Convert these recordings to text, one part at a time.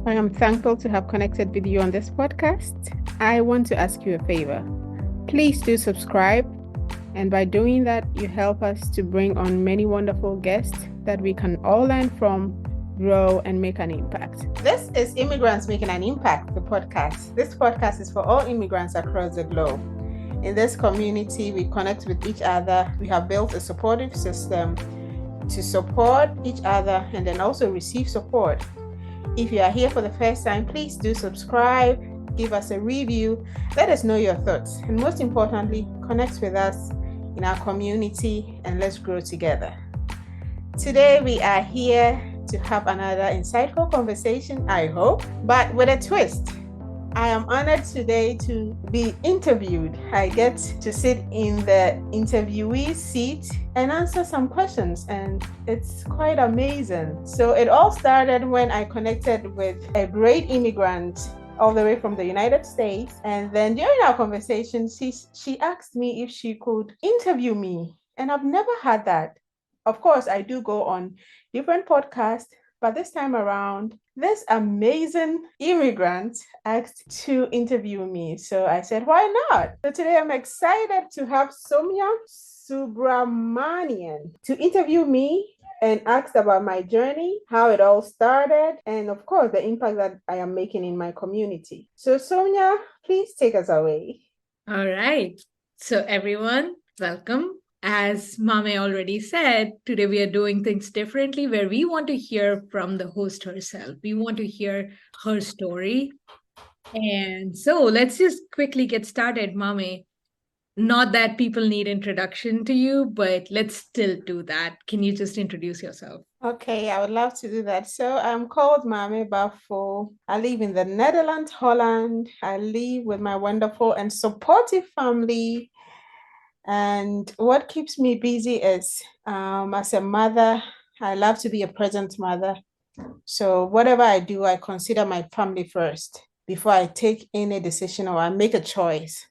I am thankful to have connected with you on this podcast. I want to ask you a favor. Please do subscribe, and by doing that, you help us to bring on many wonderful guests that we can all learn from, grow, and make an impact. This is Immigrants Making an Impact, the podcast. This podcast is for all immigrants across the globe. In this community, we connect with each other. We have built a supportive system to support each other and then also receive support. If you are here for the first time, please do subscribe, give us a review, let us know your thoughts, and most importantly, connect with us in our community and let's grow together. Today, we are here to have another insightful conversation, I hope, but with a twist. I am honored today to be interviewed. I get to sit in the interviewee seat and answer some questions, and it's quite amazing. So it all started when I connected with a great immigrant all the way from the United States. And then during our conversation, she asked me if she could interview me, and I've never had that. Of course, I do go on different podcasts, but this time around, this amazing immigrant asked to interview me. So I said, why not? So today I'm excited to have Soumya Subramanian to interview me and ask about my journey, how it all started, and of course, the impact that I am making in my community. So Soumya, please take us away. All right. So everyone, welcome. As Maame already said, today we are doing things differently where we want to hear from the host herself. We want to hear her story. And so let's just quickly get started, Maame. Not that people need introduction to you, but let's still do that. Can you just introduce yourself? Okay, I would love to do that. So I'm called Maame Baffo. I live in the Netherlands, Holland. I live with my wonderful and supportive family. And what keeps me busy is as a mother, I love to be a present mother. So whatever I do, I consider my family first before I take any decision or I make a choice.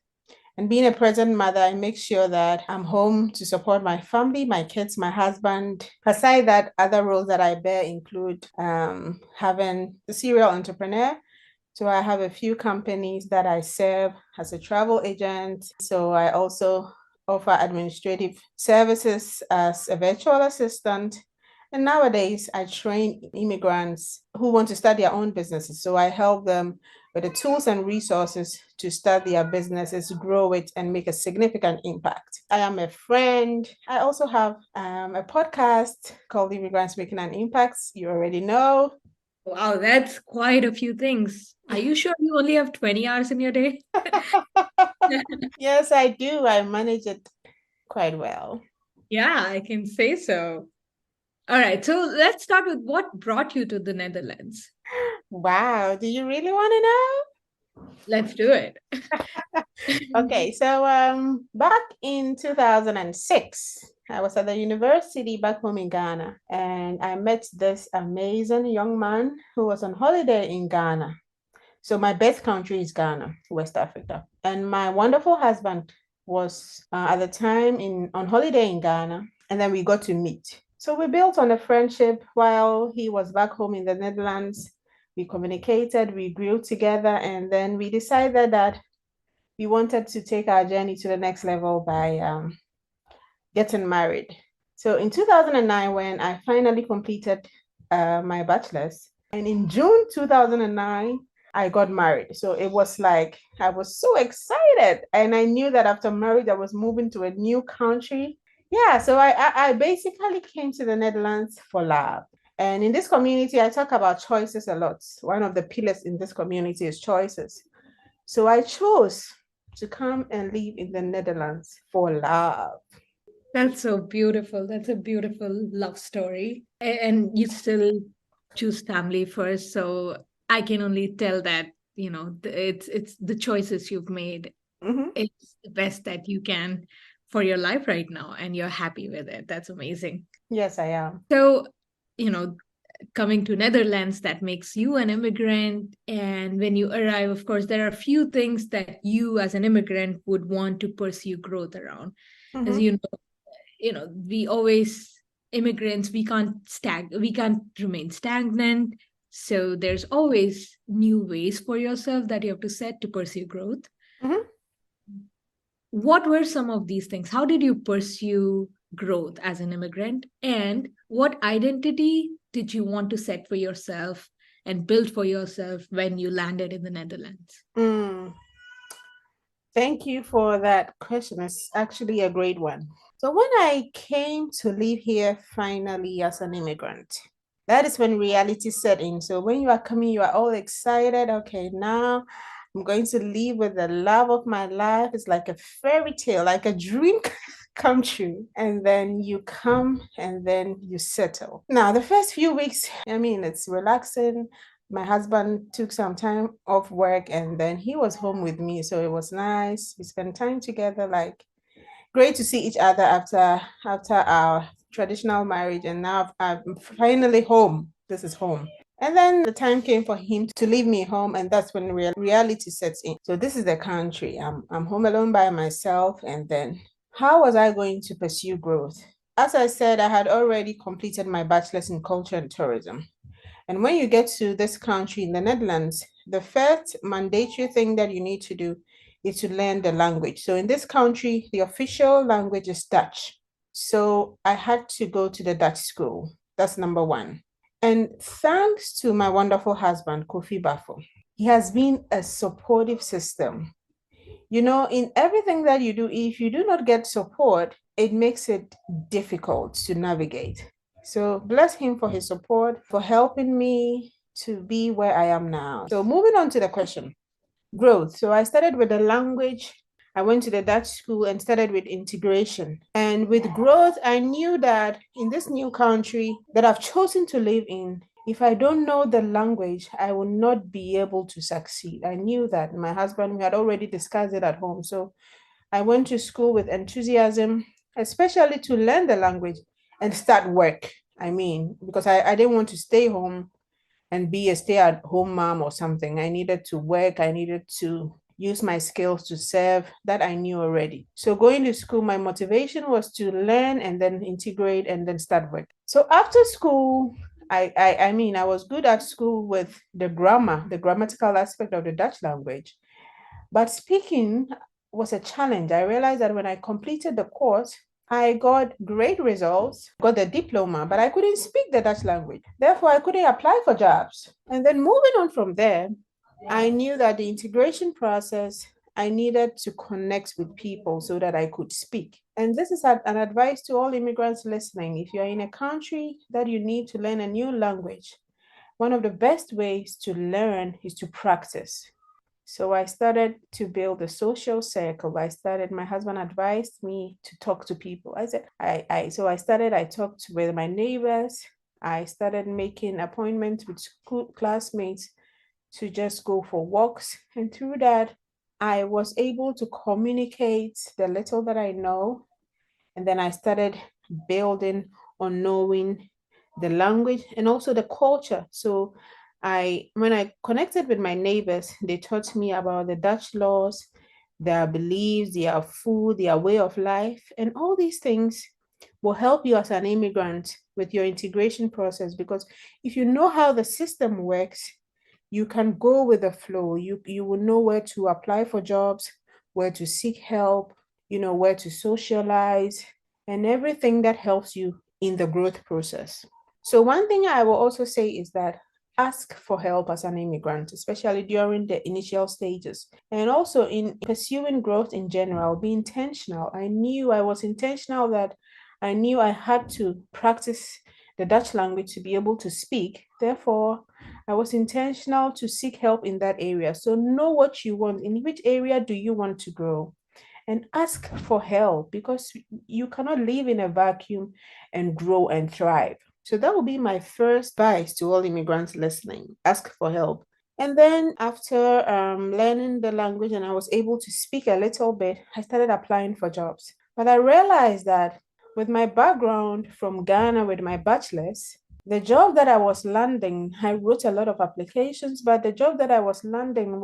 And being a present mother, I make sure that I'm home to support my family, my kids, my husband. Aside that, other roles that I bear include having a serial entrepreneur. So I have a few companies that I serve as a travel agent. So I also offer administrative services as a virtual assistant. And nowadays, I train immigrants who want to start their own businesses. So I help them with the tools and resources to start their businesses, grow it, and make a significant impact. I am a friend. I also have a podcast called Immigrants Making an Impact. You already know. Wow, that's quite a few things. Are you sure you only have 20 hours in your day? Yes, I do. I manage it quite well. Yeah, I can say so. All right, so let's start with what brought you to the Netherlands. Wow, do you really want to know? Let's do it. Okay, so back in 2006, I was at the university back home in Ghana, and I met this amazing young man who was on holiday in Ghana. So my birth country is Ghana, West Africa, and my wonderful husband was at the time on holiday in Ghana, and then we got to meet. So we built on a friendship while he was back home in the Netherlands. We communicated, we grew together, and then we decided that we wanted to take our journey to the next level by getting married. So in 2009, when I finally completed my bachelor's, and in June 2009, I got married. So it was like, I was so excited. And I knew that after marriage, I was moving to a new country. Yeah, so I basically came to the Netherlands for love. And in this community, I talk about choices a lot. One of the pillars in this community is choices. So I chose to come and live in the Netherlands for love. That's so beautiful. That's a beautiful love story. And you still choose family first. So I can only tell that, it's the choices you've made. Mm-hmm. It's the best that you can for your life right now, and you're happy with it. That's amazing. Yes, I am. So, you know, coming to Netherlands, that makes you an immigrant. And when you arrive, of course, there are a few things that you as an immigrant would want to pursue growth around. Mm-hmm. As we always immigrants, we can't remain stagnant. So there's always new ways for yourself that you have to set to pursue growth. Mhm. What were some of these things? How did you pursue growth as an immigrant? And what identity did you want to set for yourself and build for yourself when you landed in the Netherlands? Mm. Thank you for that question. It's actually a great one. So, when I came to live here finally as an immigrant, that is when reality set in. So, when you are coming, you are all excited. Okay, now I'm going to live with the love of my life. It's like a fairy tale, like a dream come true. And then you come and then you settle. Now, the first few weeks, I mean, it's relaxing. My husband took some time off work and then he was home with me. So it was nice. We spent time together, like great to see each other after our traditional marriage. And now I'm finally home. This is home. And then the time came for him to leave me home, and that's when reality sets in. So this is the country. I'm home alone by myself, and then how was I going to pursue growth? As I said, I had already completed my bachelor's in culture and tourism. And when you get to this country in the Netherlands, the first mandatory thing that you need to do is to learn the language. So in this country, the official language is Dutch. So I had to go to the Dutch school. That's number one. And thanks to my wonderful husband, Kofi Baffo, he has been a supportive system. You know, in everything that you do, if you do not get support, it makes it difficult to navigate. So bless him for his support, for helping me to be where I am now. So moving on to the question, growth. So I started with the language. I went to the Dutch school and started with integration. And with growth, I knew that in this new country that I've chosen to live in, if I don't know the language, I will not be able to succeed. I knew that. My husband, we had already discussed it at home. So I went to school with enthusiasm, especially to learn the language and start work. I mean, because I didn't want to stay home and be a stay-at-home mom or something. I needed to work. I needed to use my skills to serve that I knew already. So going to school, my motivation was to learn and then integrate and then start work. So after school, I mean, I was good at school with the grammar, the grammatical aspect of the Dutch language. But speaking was a challenge. I realized that when I completed the course, I got great results, got the diploma, but I couldn't speak the Dutch language. Therefore, I couldn't apply for jobs. And then moving on from there, I knew that the integration process, I needed to connect with people so that I could speak. And this is an advice to all immigrants listening. If you're in a country that you need to learn a new language, one of the best ways to learn is to practice. So I started to build a social circle. My husband advised me to talk to people. I talked with my neighbors. I started making appointments with school classmates to just go for walks. And through that, I was able to communicate the little that I know. And then I started building on knowing the language and also the culture. So when I connected with my neighbors, they taught me about the Dutch laws, their beliefs, their food, their way of life, and all these things will help you as an immigrant with your integration process. Because if you know how the system works, you can go with the flow. You will know where to apply for jobs, where to seek help, where to socialize, and everything that helps you in the growth process. So one thing I will also say is that ask for help as an immigrant, especially during the initial stages. And also in pursuing growth in general, be intentional. I was intentional that I knew I had to practice the Dutch language to be able to speak. Therefore, I was intentional to seek help in that area. So know what you want. In which area do you want to grow? And ask for help because you cannot live in a vacuum and grow and thrive. So that would be my first advice to all immigrants listening. Ask for help. And then after learning the language and I was able to speak a little bit, I started applying for jobs. But I realized that with my background from Ghana with my bachelor's, the job that I was landing, I wrote a lot of applications, but the job that I was landing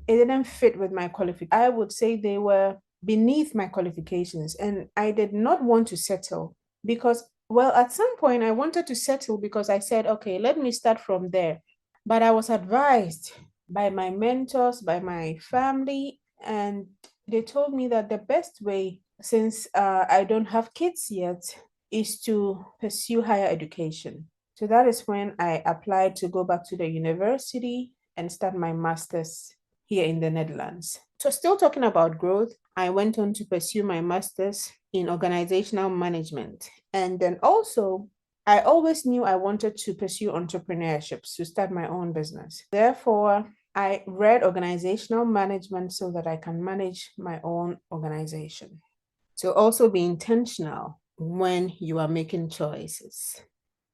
it didn't fit with my qualifications. I would say they were beneath my qualifications, and I did not want to settle because Well, at some point, I wanted to settle because I said, okay, let me start from there. But I was advised by my mentors, by my family, and they told me that the best way, since I don't have kids yet, is to pursue higher education. So that is when I applied to go back to the university and start my master's here in the Netherlands. So, still talking about growth, I went on to pursue my master's in organizational management. And then also, I always knew I wanted to pursue entrepreneurship, to start my own business. Therefore, I read organizational management so that I can manage my own organization. So, also be intentional when you are making choices.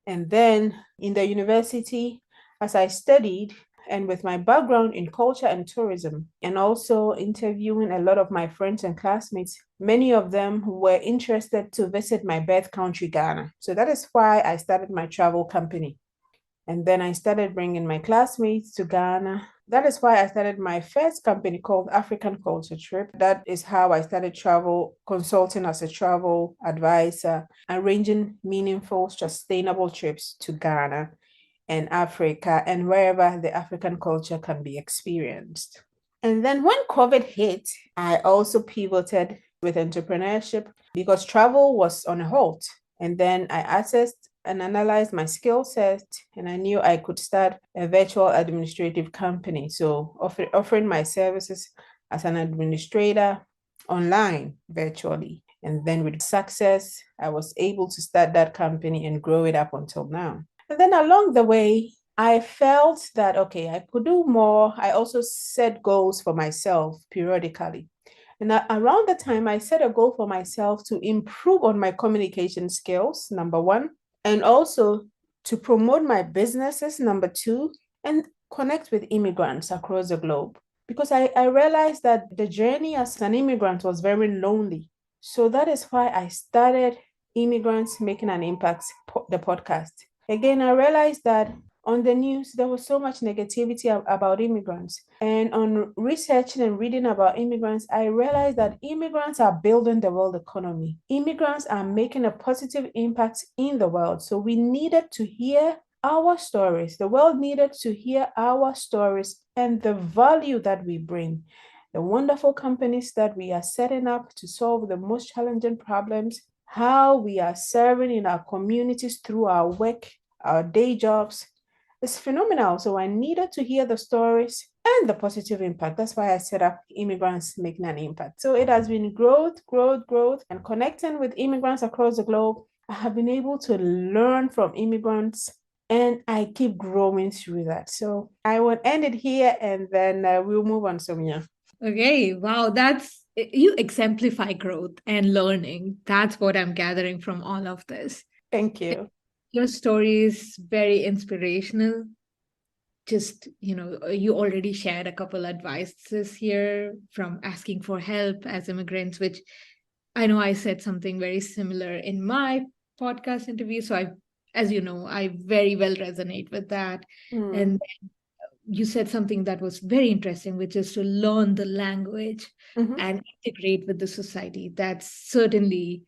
And then in the university, as I studied, and with my background in culture and tourism, and also interviewing a lot of my friends and classmates, many of them were interested to visit my birth country, Ghana. So that is why I started my travel company. And then I started bringing my classmates to Ghana. That is why I started my first company called African Culture Trip. That is how I started travel consulting as a travel advisor, arranging meaningful, sustainable trips to Ghana and Africa and wherever the African culture can be experienced. And then when COVID hit, I also pivoted with entrepreneurship because travel was on a halt. And then I assessed and analyzed my skill set, and I knew I could start a virtual administrative company. So, offering my services as an administrator online virtually. And then with success, I was able to start that company and grow it up until now. And then along the way, I felt that, okay, I could do more. I also set goals for myself periodically. And around the time, I set a goal for myself to improve on my communication skills, number one, and also to promote my businesses, number two, and connect with immigrants across the globe. Because I realized that the journey as an immigrant was very lonely. So that is why I started Immigrants Making an Impact, the podcast. Again, I realized that on the news, there was so much negativity about immigrants. And on researching and reading about immigrants, I realized that immigrants are building the world economy. Immigrants are making a positive impact in the world. So we needed to hear our stories. The world needed to hear our stories and the value that we bring. The wonderful companies that we are setting up to solve the most challenging problems, how we are serving in our communities through our work, our day jobs. It's phenomenal. So I needed to hear the stories and the positive impact. That's why I set up Immigrants Making an Impact. So it has been growth, growth, growth, and connecting with immigrants across the globe. I have been able to learn from immigrants and I keep growing through that. So I will end it here and then we'll move on, Sonia. Okay, wow, you exemplify growth and learning. That's what I'm gathering from all of this. Thank you. Your story is very inspirational. Just, you already shared a couple advices here from asking for help as immigrants, which I know I said something very similar in my podcast interview. So as you know, I very well resonate with that. And you said something that was very interesting, which is to learn the language and integrate with the society. That's certainly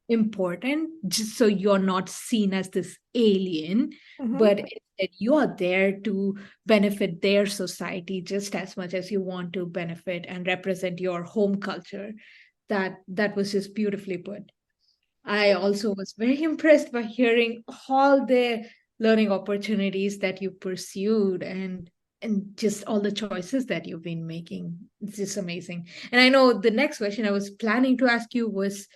important, just so you're not seen as this alien, but instead you are there to benefit their society just as much as you want to benefit and represent your home culture. That was just beautifully put. I also was very impressed by hearing all the learning opportunities that you pursued and just all the choices that you've been making. It's just amazing. And I know the next question I was planning to ask you was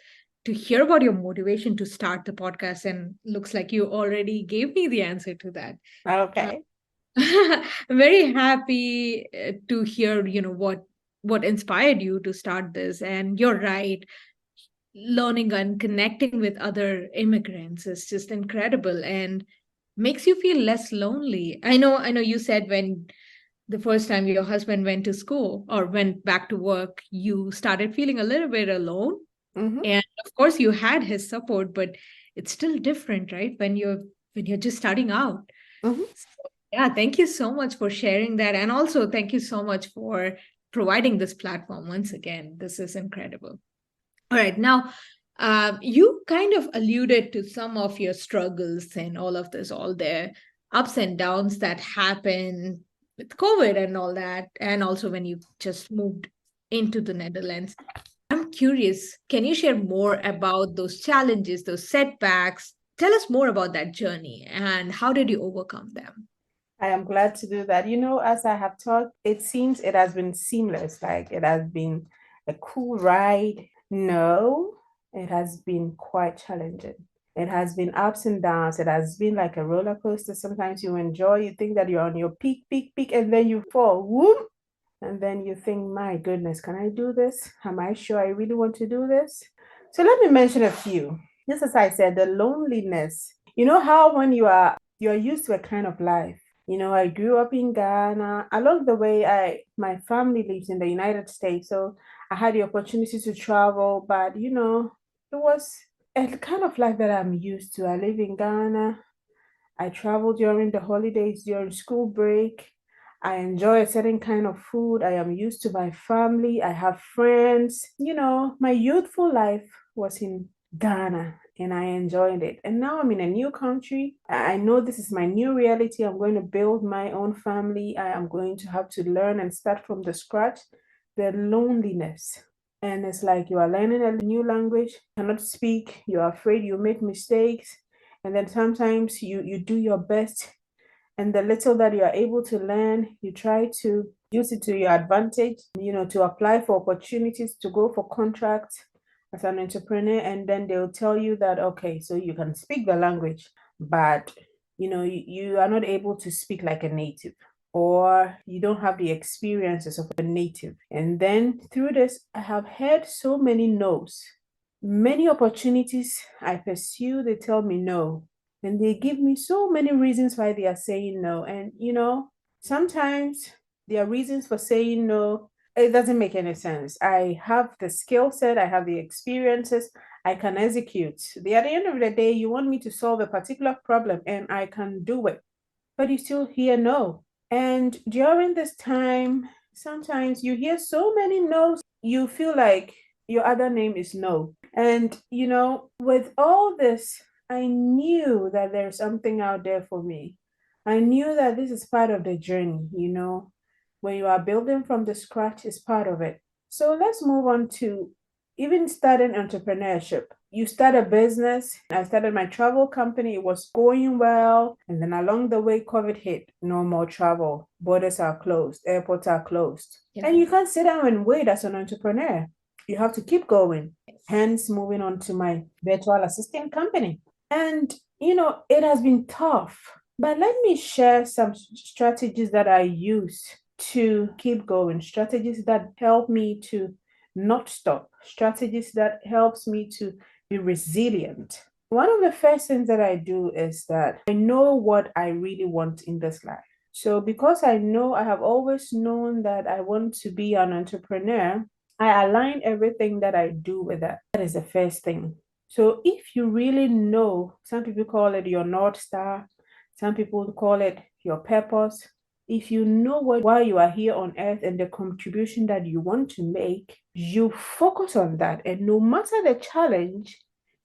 to hear about your motivation to start the podcast, and looks like you already gave me the answer to that. Okay. I'm very happy to hear, what inspired you to start this. And you're right, learning and connecting with other immigrants is just incredible and makes you feel less lonely. I know you said when the first time your husband went to school or went back to work, you started feeling a little bit alone. And of course you had his support, but it's still different, right? When you're just starting out. So, yeah, thank you so much for sharing that. And also thank you so much for providing this platform once again. This is incredible. All right, now You kind of alluded to some of your struggles and all of this, all the ups and downs that happen with COVID and all that, and also when you just moved into the Netherlands. I'm curious, can you share more about those challenges, those setbacks? Tell us more about that journey and how did you overcome them? I am glad to do that. As I have talked, it seems it has been seamless, like it has been a cool ride. No, it has been quite challenging. It has been ups and downs. It has been like a roller coaster. Sometimes you enjoy, you think that you're on your peak, peak, peak, and then you fall, whoop, and then you think, my goodness, can I do this? Am I sure I really want to do this? So let me mention a few. Just as I said, the loneliness. You know how when you're used to a kind of life. I grew up in Ghana. Along the way, my family lives in the United States, so I had the opportunity to travel, but it was a kind of life that I'm used to. I live in Ghana. I travel during the holidays, during school break. I enjoy a certain kind of food. I am used to my family. I have friends. My youthful life was in Ghana and I enjoyed it. And now I'm in a new country. I know this is my new reality. I'm going to build my own family. I am going to have to learn and start from the scratch. The loneliness. And it's like you are learning a new language, cannot speak, you're afraid you make mistakes. And then sometimes you do your best, and the little that you are able to learn, you try to use it to your advantage, to apply for opportunities, to go for contracts as an entrepreneur. And then they'll tell you that, okay, so you can speak the language, but you are not able to speak like a native, or you don't have the experiences of a native. And then through this, I have heard so many no's. Many opportunities I pursue, they tell me no. And they give me so many reasons why they are saying no. And, sometimes their reasons for saying no, it doesn't make any sense. I have the skill set, I have the experiences, I can execute. At the end of the day, you want me to solve a particular problem and I can do it, but you still hear no. And during this time, sometimes you hear so many no's, you feel like your other name is no. And, with all this, I knew that there's something out there for me. I knew that this is part of the journey, when you are building from the scratch is part of it. So let's move on to even starting entrepreneurship. You start a business. I started my travel company. It was going well. And then along the way, COVID hit. No more travel. Borders are closed. Airports are closed. Yeah. And you can't sit down and wait as an entrepreneur. You have to keep going. Hence, moving on to my virtual assistant company. And, it has been tough. But let me share some strategies that I use to keep going, strategies that help me to not stop, strategies that helps me to be resilient. One of the first things that I do is that I know what I really want in this life. So because I have always known that I want to be an entrepreneur, I align everything that I do with that. That is the first thing. So if you really know, some people call it your North Star, some people call it your purpose. If you know why you are here on earth and the contribution that you want to make, you focus on that. And no matter the challenge,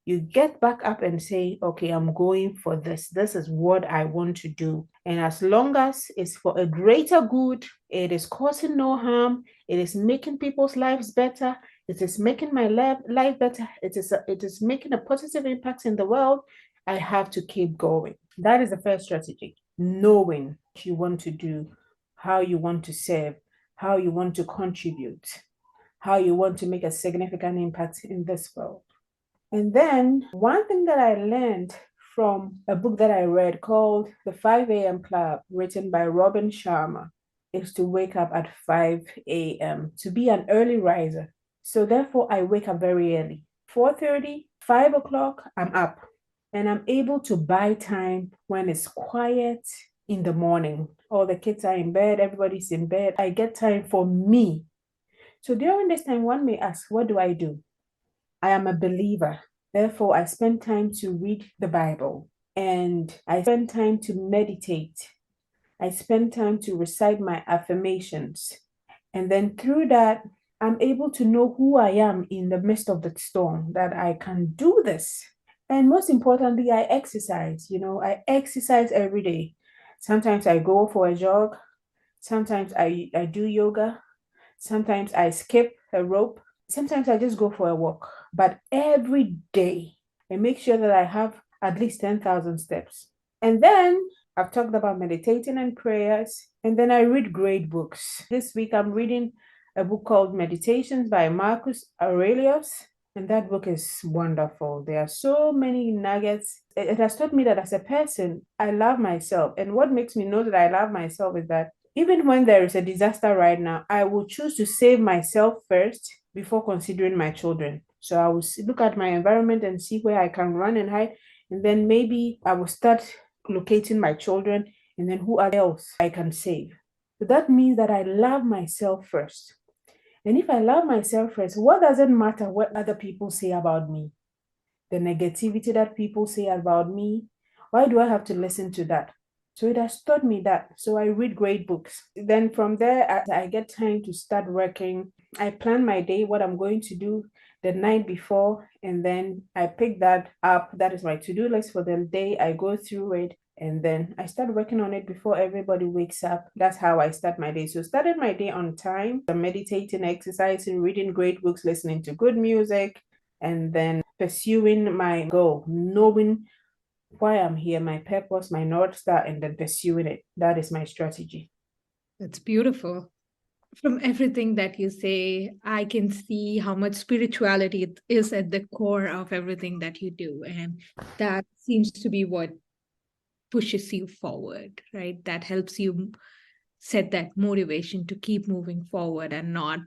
you get back up and say, okay, I'm going for this. This is what I want to do. And as long as it's for a greater good, it is causing no harm, it is making people's lives better, it is making my life better, it is making a positive impact in the world, I have to keep going. That is the first strategy. Knowing what you want to do, how you want to serve, how you want to contribute, how you want to make a significant impact in this world. And then one thing that I learned from a book that I read called The 5 a.m. Club, written by Robin Sharma, is to wake up at 5 a.m., to be an early riser. So therefore, I wake up very early. 4:30, 5 o'clock, I'm up. And I'm able to buy time when it's quiet in the morning. All the kids are in bed, everybody's in bed. I get time for me. So during this time, one may ask, what do? I am a believer. Therefore, I spend time to read the Bible, and I spend time to meditate. I spend time to recite my affirmations. And then through that, I'm able to know who I am in the midst of the storm, that I can do this. And most importantly, I exercise. I exercise every day. Sometimes I go for a jog. Sometimes I do yoga. Sometimes I skip a rope. Sometimes I just go for a walk. But every day, I make sure that I have at least 10,000 steps. And then I've talked about meditating and prayers. And then I read great books. This week I'm reading a book called Meditations by Marcus Aurelius. And that book is wonderful. There are so many nuggets. It has taught me that as a person, I love myself. And what makes me know that I love myself is that even when there is a disaster right now, I will choose to save myself first before considering my children. So I will look at my environment and see where I can run and hide. And then maybe I will start locating my children and then who else I can save. So that means that I love myself first. And if I love myself first, what does it matter what other people say about me? The negativity that people say about me, why do I have to listen to that? So it has taught me that. So I read great books. Then from there, I get time to start working. I plan my day, what I'm going to do the night before, and then I pick that up. That is my to-do list for the day. I go through it, and then I start working on it before everybody wakes up. That's how I start my day. So started my day on time, meditating, exercising, reading great books, listening to good music, and then pursuing my goal, knowing why I'm here, my purpose, my North Star, and then pursuing it. That is my strategy. That's beautiful. From everything that you say, I can see how much spirituality is at the core of everything that you do. And that seems to be what pushes you forward, right? That helps you set that motivation to keep moving forward and not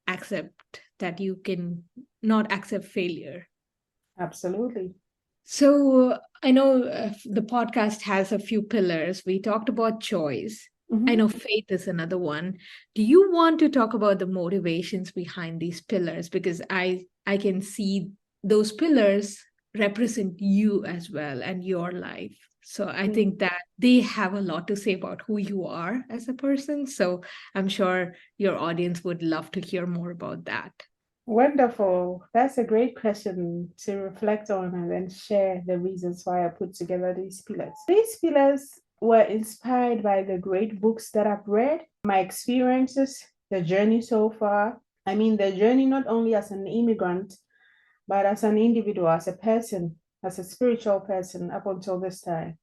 accept that you can not accept failure. Absolutely. So I know the podcast has a few pillars. We talked about choice. I know faith is another one. Do you want to talk about the motivations behind these pillars? Because I can see those pillars represent you as well and your life. So I think that they have a lot to say about who you are as a person. So I'm sure your audience would love to hear more about that. Wonderful. That's a great question to reflect on and then share the reasons why I put together these pillars. These pillars were inspired by the great books that I've read, my experiences, the journey so far. I mean, the journey not only as an immigrant, but as an individual, as a person, as a spiritual person up until this time.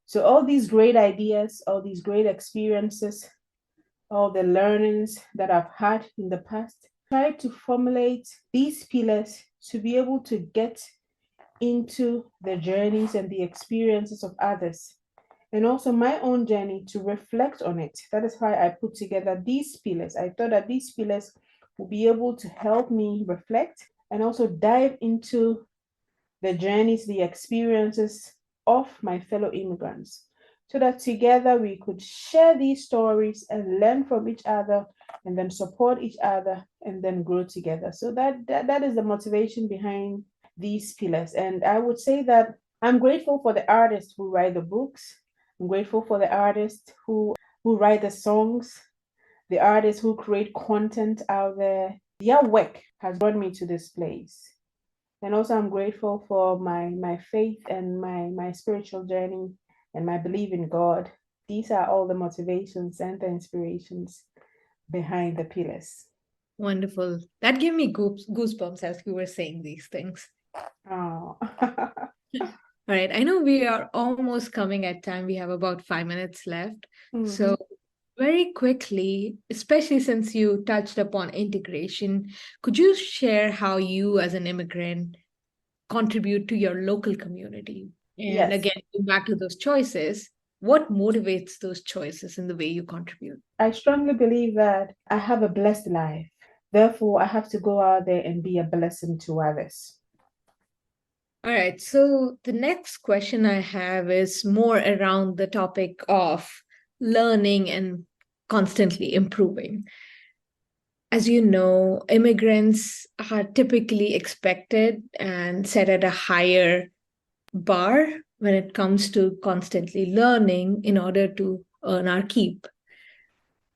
So, all these great ideas, all these great experiences, all the learnings that I've had in the past, try to formulate these pillars to be able to get into the journeys and the experiences of others, and also my own journey to reflect on it. That is why I put together these pillars. I thought that these pillars will be able to help me reflect and also dive into the journeys, the experiences of my fellow immigrants, so that together we could share these stories and learn from each other and then support each other and then grow together. So that is the motivation behind these pillars. And I would say that I'm grateful for the artists who write the books. I'm grateful for the artists who write the songs, the artists who create content out there. Their work has brought me to this place. And also I'm grateful for my faith and my spiritual journey and my belief in God. These are all the motivations and the inspirations behind the pillars. Wonderful. That gave me goosebumps as you were saying these things. Oh. All right. I know we are almost coming at time. We have about 5 minutes left. So, very quickly, especially since you touched upon integration, could you share how you, as an immigrant, contribute to your local community? And Yes, again, going back to those choices, what motivates those choices in the way you contribute? I strongly believe that I have a blessed life. Therefore, I have to go out there and be a blessing to others. All right. So the next question I have is more around the topic of learning and constantly improving. As you know, immigrants are typically expected and set at a higher bar when it comes to constantly learning in order to earn our keep.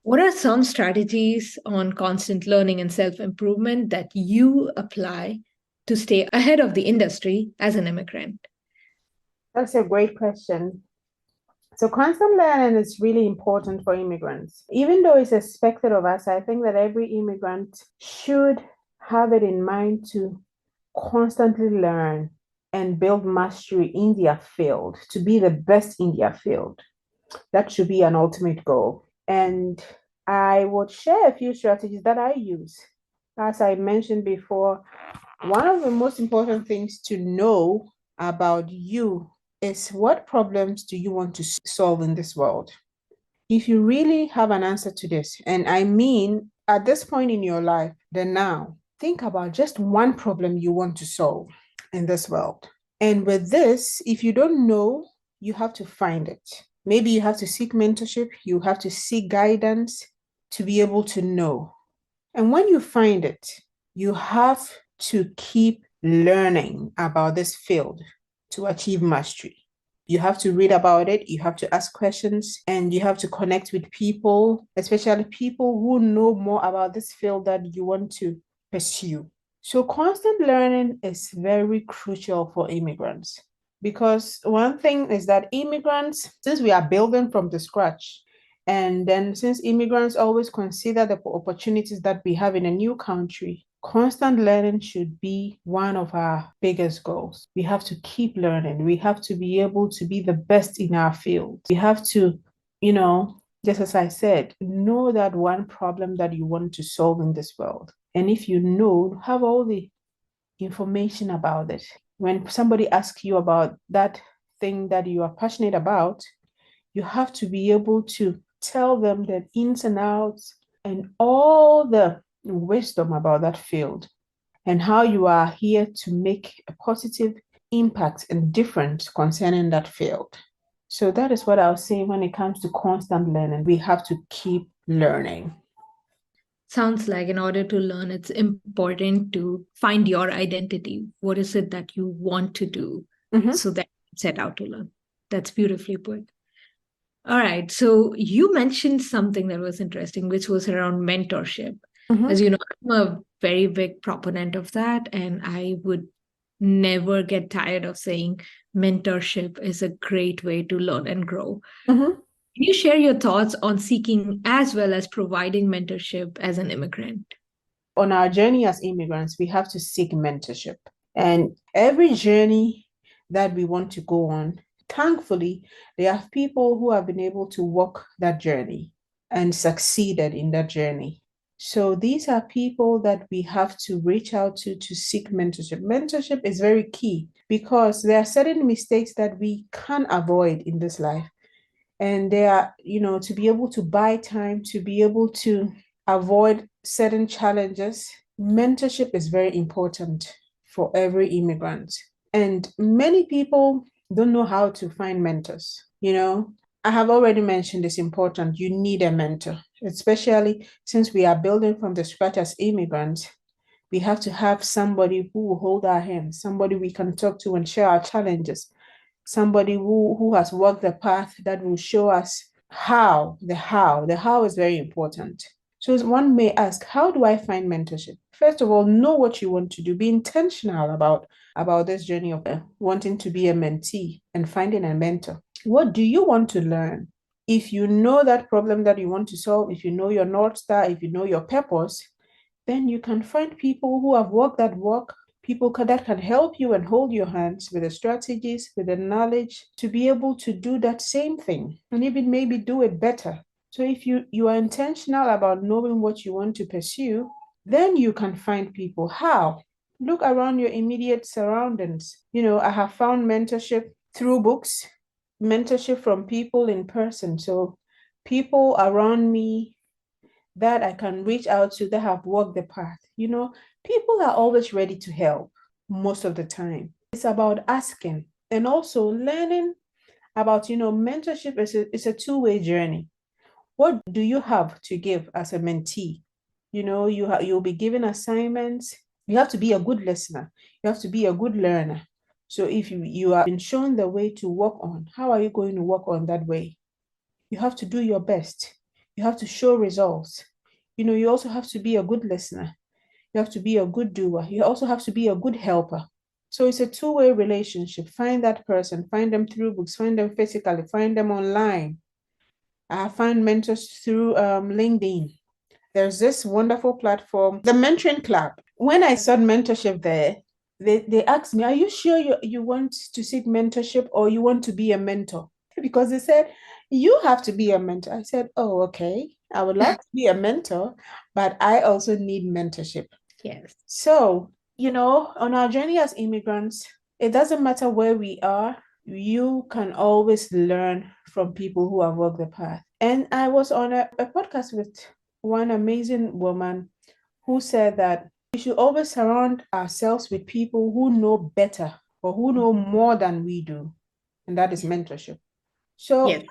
What are some strategies on constant learning and self-improvement that you apply to stay ahead of the industry as an immigrant? That's a great question. So constant learning is really important for immigrants. Even though it's expected of us, I think that every immigrant should have it in mind to constantly learn and build mastery in their field, to be the best in their field. That should be an ultimate goal. And I would share a few strategies that I use. As I mentioned before, one of the most important things to know about you is what problems do you want to solve in this world? If you really have an answer to this, and I mean at this point in your life, then now, think about just one problem you want to solve in this world. And with this, if you don't know, you have to find it. Maybe you have to seek mentorship, you have to seek guidance to be able to know. And when you find it, you have to keep learning about this field to achieve mastery. You have to read about it, you have to ask questions, and you have to connect with people, especially people who know more about this field that you want to pursue. So, constant learning is very crucial for immigrants because one thing is that immigrants, since we are building from the scratch, and then since immigrants always consider the opportunities that we have in a new country, constant learning should be one of our biggest goals. We have to keep learning. We have to be able to be the best in our field. We have to, just as I said, know that one problem that you want to solve in this world. And if you know, have all the information about it. When somebody asks you about that thing that you are passionate about, you have to be able to tell them the ins and outs and all the wisdom about that field and how you are here to make a positive impact and difference concerning that field. So that is what I'll say when it comes to constant learning. We have to keep learning. Sounds like in order to learn, it's important to find your identity. What is it that you want to do so that you set out to learn? That's beautifully put. All right. So you mentioned something that was interesting, which was around mentorship. As you know, I'm a very big proponent of that, and I would never get tired of saying mentorship is a great way to learn and grow. Can you share your thoughts on seeking as well as providing mentorship as an immigrant? On our journey as immigrants, we have to seek mentorship. And every journey that we want to go on, thankfully, there are people who have been able to walk that journey and succeeded in that journey. So these are people that we have to reach out to seek mentorship. Mentorship is very key because there are certain mistakes that we can't avoid in this life. And they are, to be able to buy time, to be able to avoid certain challenges, mentorship is very important for every immigrant. And many people don't know how to find mentors. I have already mentioned it's important. You need a mentor, especially since we are building from the scratch as immigrants. We have to have somebody who will hold our hands, somebody we can talk to and share our challenges, somebody who has walked the path that will show us how. The how is very important. So one may ask, how do I find mentorship? First of all, know what you want to do. Be intentional about this journey of wanting to be a mentee and finding a mentor. What do you want to learn? If you know that problem that you want to solve, if you know your North Star, if you know your purpose, then you can find people who have walked that walk, people that can help you and hold your hands with the strategies, with the knowledge to be able to do that same thing and even maybe do it better. So if you are intentional about knowing what you want to pursue, then you can find people. How? Look around your immediate surroundings. I have found mentorship through books, mentorship from people in person. So people around me that I can reach out to that have walked the path. People are always ready to help most of the time. It's about asking and also learning about, mentorship is a two-way journey. What do you have to give as a mentee? You'll be given assignments. You have to be a good listener. You have to be a good learner. So if you have been shown the way to work on, how are you going to work on that way? You have to do your best. You have to show results. You also have to be a good listener. You have to be a good doer. You also have to be a good helper. So it's a two-way relationship. Find that person, find them through books, find them physically, find them online. I find mentors through LinkedIn. There's this wonderful platform, the Mentoring Club. When I sought mentorship there, they asked me, are you sure you want to seek mentorship or you want to be a mentor? Because they said, you have to be a mentor. I said, oh, okay. I would love to be a mentor, but I also need mentorship. Yes. So, on our journey as immigrants, it doesn't matter where we are, you can always learn from people who have walked the path. And I was on a podcast with one amazing woman who said that we should always surround ourselves with people who know better or who know more than we do. And that is mentorship. So Yes.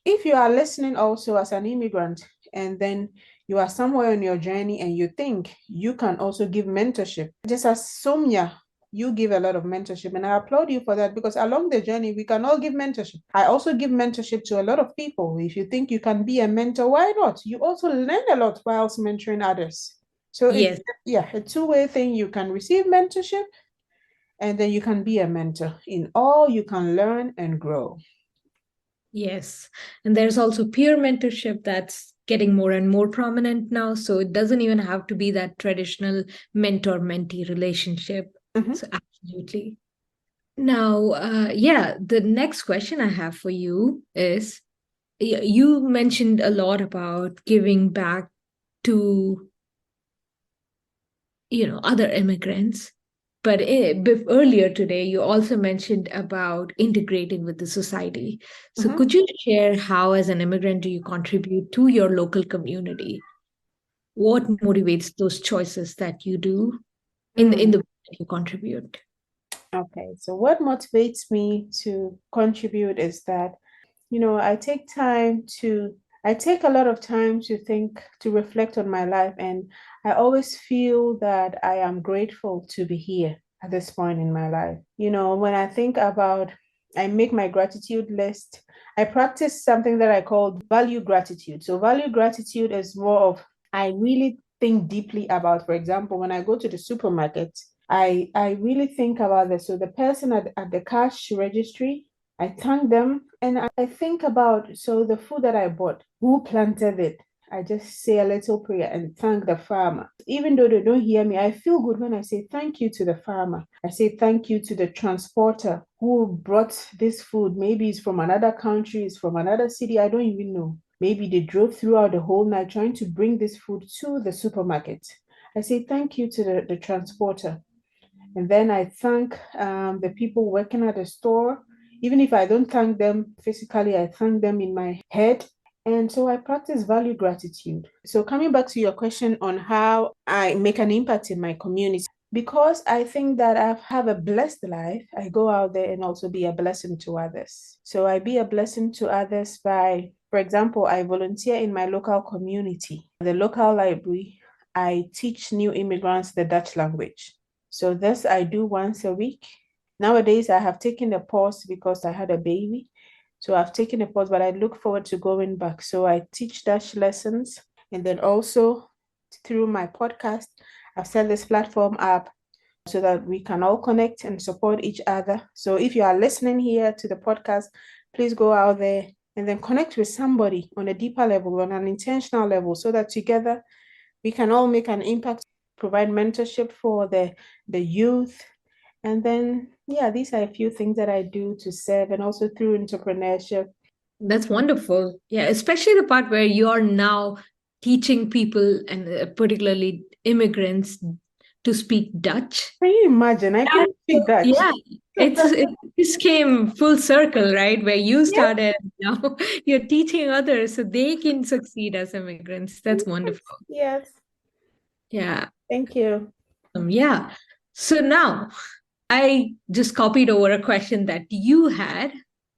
if you are listening also as an immigrant, and then you are somewhere on your journey and you think you can also give mentorship, just as Somya, you give a lot of mentorship, and I applaud you for that, because along the journey, we can all give mentorship. I also give mentorship to a lot of people. If you think you can be a mentor, why not? You also learn a lot whilst mentoring others. So Yes. it's a two-way thing. You can receive mentorship, and then you can be a mentor. In all, you can learn and grow. Yes. And there's also peer mentorship that's getting more and more prominent now. So it doesn't even have to be that traditional mentor mentee relationship. Mhm. So, absolutely. Now, yeah, the next question I have for you is you mentioned a lot about giving back to, other immigrants. But earlier today, you also mentioned about integrating with the society. So, Mhm. could you share how, as an immigrant, do you contribute to your local community? What motivates those choices that you do in the way that you contribute? Okay, so what motivates me to contribute is that, I take a lot of time to think, to reflect on my life, and I always feel that I am grateful to be here at this point in my life. When I think about, I make my gratitude list, I practice something that I call value gratitude. So, value gratitude is more of, I really think deeply about, for example, when I go to the supermarket, I really think about this. So the person at the cash registry, I thank them, and I think about, so the food that I bought, who planted it? I just say a little prayer and thank the farmer. Even though they don't hear me, I feel good when I say thank you to the farmer. I say thank you to the transporter who brought this food. Maybe it's from another country, it's from another city, I don't even know. Maybe they drove throughout the whole night trying to bring this food to the supermarket. I say thank you to the transporter. And then I thank the people working at the store. Even if I don't thank them physically, I thank them in my head. And so I practice value gratitude. So, coming back to your question on how I make an impact in my community, because I think that I have a blessed life, I go out there and also be a blessing to others. So, I be a blessing to others by, for example, I volunteer in my local community, the local library. I teach new immigrants the Dutch language. So this I do once a week. Nowadays, I have taken a pause because I had a baby. So I've taken a pause, but I look forward to going back. So I teach Dutch lessons. And then also through my podcast, I've set this platform up so that we can all connect and support each other. So if you are listening here to the podcast, please go out there and then connect with somebody on a deeper level, on an intentional level, so that together we can all make an impact, provide mentorship for the youth. And then, yeah, these are a few things that I do to serve, and also through entrepreneurship. That's wonderful. Yeah, especially the part where you're now teaching people and particularly immigrants to speak Dutch. Can you imagine? I Yeah, couldn't speak Dutch. yeah, it just came full circle, right? Where you Yes, started, now you're teaching others so they can succeed as immigrants. That's yes, wonderful. yes. Yeah. Thank you. Yeah. So now I just copied over a question that you had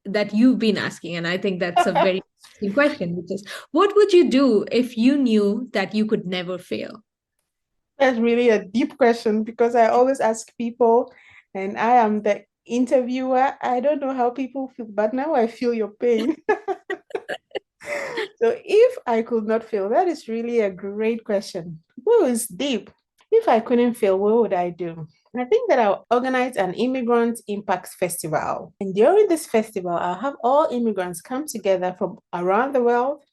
that you've been asking. And I think that's a very interesting question, which is what would you do if you knew that you could never fail? That's really a deep question, because I always ask people, and I am the interviewer. I don't know how people feel, but now I feel your pain. So if I could not fail, that is really a great question. Whoa, it's deep. If I couldn't fail, what would I do? I think that I'll organize an immigrant impact festival. And during this festival, I'll have all immigrants come together from around the world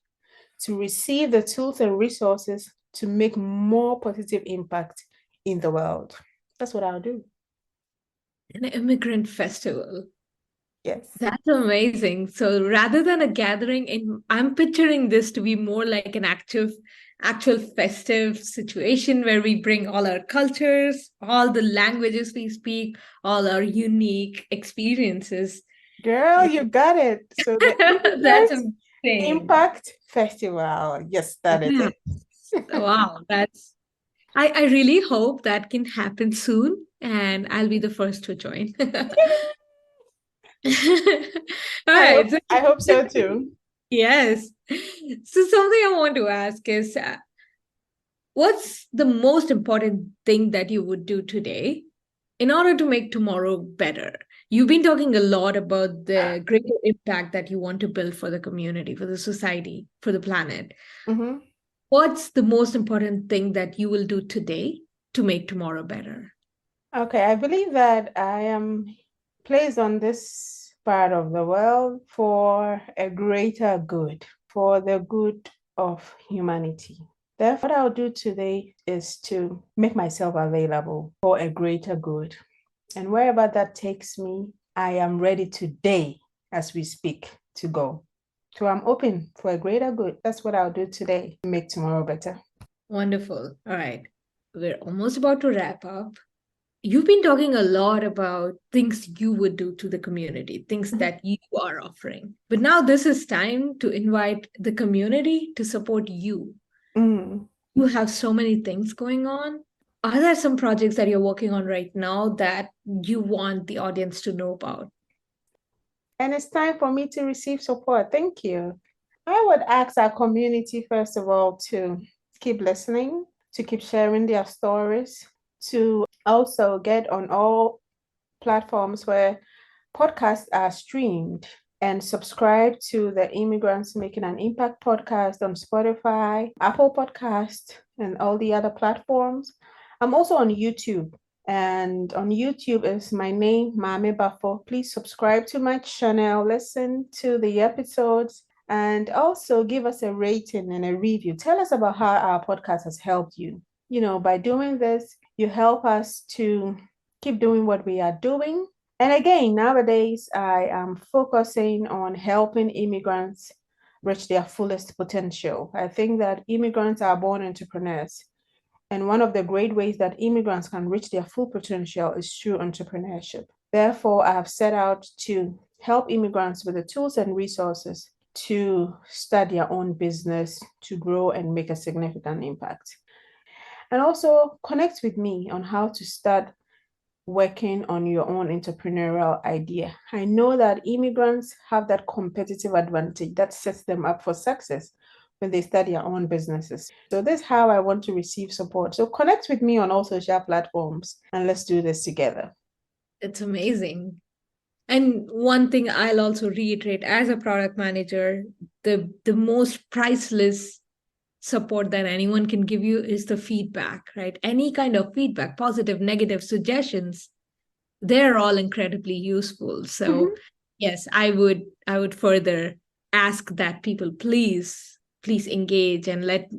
to receive the tools and resources to make more positive impact in the world. That's what I'll do. An immigrant festival. Yes. That's amazing. So rather than a gathering, I'm picturing this to be more like an actual festive situation where we bring all our cultures, all the languages we speak, all our unique experiences. Girl, you got it. So the That's Immigrant amazing. Impact Festival. Yes, that is Yeah. it. Wow. I really hope that can happen soon, and I'll be the first to join. All right. I hope so too. Yes. So something I want to ask is what's the most important thing that you would do today in order to make tomorrow better? You've been talking a lot about the greater impact that you want to build for the community, for the society, for the planet. Mhm. What's the most important thing that you will do today to make tomorrow better? Okay, I believe that I am placed on this part of the world for a greater good, for the good of humanity. Therefore, what I'll do today is to make myself available for a greater good. And wherever that takes me, I am ready today as we speak to go. So I'm open for a greater good. That's what I'll do today to make tomorrow better. Wonderful. All right. We're almost about to wrap up. You've been talking a lot about things you would do to the community, things Mhm. that you are offering. But now this is time to invite the community to support you. Mm. You have so many things going on. Are there some projects that you're working on right now that you want the audience to know about? And it's time for me to receive support. Thank you. I would ask our community, first of all, to keep listening, to keep sharing their stories, to also get on all platforms where podcasts are streamed and subscribe to the Immigrants Making an Impact podcast on Spotify, Apple Podcast, and all the other platforms. I'm also on YouTube. And on YouTube is my name, Maame Baffo. Please subscribe to my channel, listen to the episodes, and also give us a rating and a review. Tell us about how our podcast has helped you. By doing this, you help us to keep doing what we are doing. And again, nowadays, I am focusing on helping immigrants reach their fullest potential. I think that immigrants are born entrepreneurs. And one of the great ways that immigrants can reach their full potential is through entrepreneurship. Therefore, I have set out to help immigrants with the tools and resources to start their own business, to grow and make a significant impact. And also connect with me on how to start working on your own entrepreneurial idea. I know that immigrants have that competitive advantage that sets them up for success when they start their own businesses. So this is how I want to receive support. So connect with me on all social platforms and let's do this together. It's amazing. And one thing I'll also reiterate as a product manager, the most priceless support that anyone can give you is the feedback, right? Any kind of feedback, positive, negative suggestions, they're all incredibly useful. So Mhm. yes, I would further ask that people please engage and let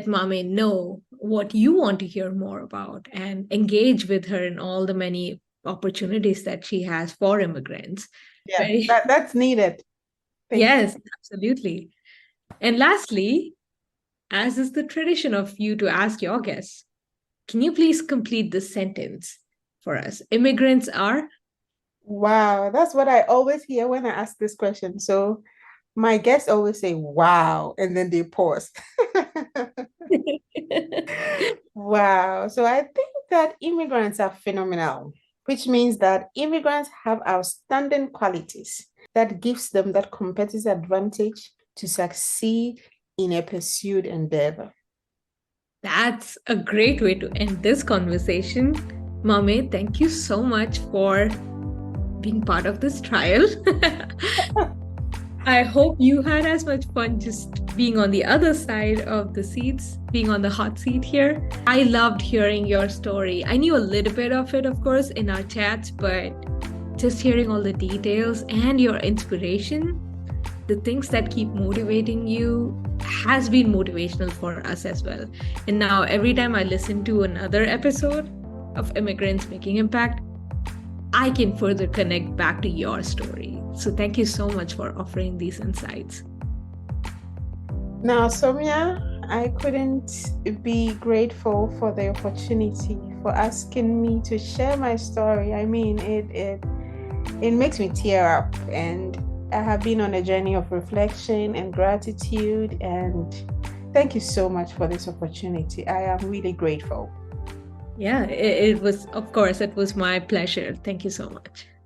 Mame know what you want to hear more about and engage with her in all the many opportunities that she has for immigrants. Yeah, Very that's needed. Thank you. yes, absolutely. And lastly, as is the tradition of you to ask your guests, can you please complete this sentence for us? Immigrants are Wow, that's what I always hear when I ask this question. So my guests always say, wow, and then they pause. Wow. So I think that immigrants are phenomenal, which means that immigrants have outstanding qualities that gives them that competitive advantage to succeed in a pursued endeavor. That's a great way to end this conversation. Mame, thank you so much for being part of this trial. I hope you had as much fun just being on the other side of the seats, being on the hot seat here. I loved hearing your story. I knew a little bit of it, of course, in our chats, but just hearing all the details and your inspiration, the things that keep motivating you, has been motivational for us as well. And now, every time I listen to another episode of Immigrants Making Impact, I can further connect back to your story. So thank you so much for offering these insights. Now, Soumya, I couldn't be grateful for the opportunity for asking me to share my story. I mean, it makes me tear up, and I have been on a journey of reflection and gratitude, and thank you so much for this opportunity. I am really grateful. Yeah, it was, of course, it was my pleasure. Thank you so much.